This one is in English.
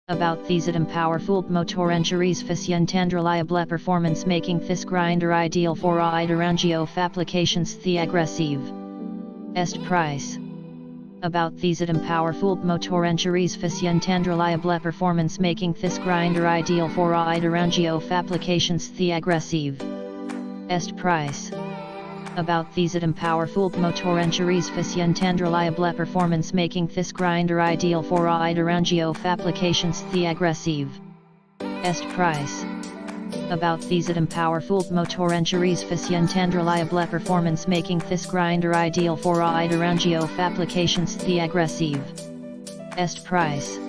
About these item powerful motorengeries facilitandreliable performance making this grinder ideal for iderangio applications the aggressive. Est price. About these item powerful motorengeries facilitandreliable performance making this grinder ideal for iderangio applications the aggressive. Est price. About these item powerful motorengeries facilitandreliable performance making this grinder ideal for iderangio applications the aggressive. Est price. About these item powerful motorengeries facilitandreliable performance making this grinder ideal for iderangio applications the aggressive. Est price.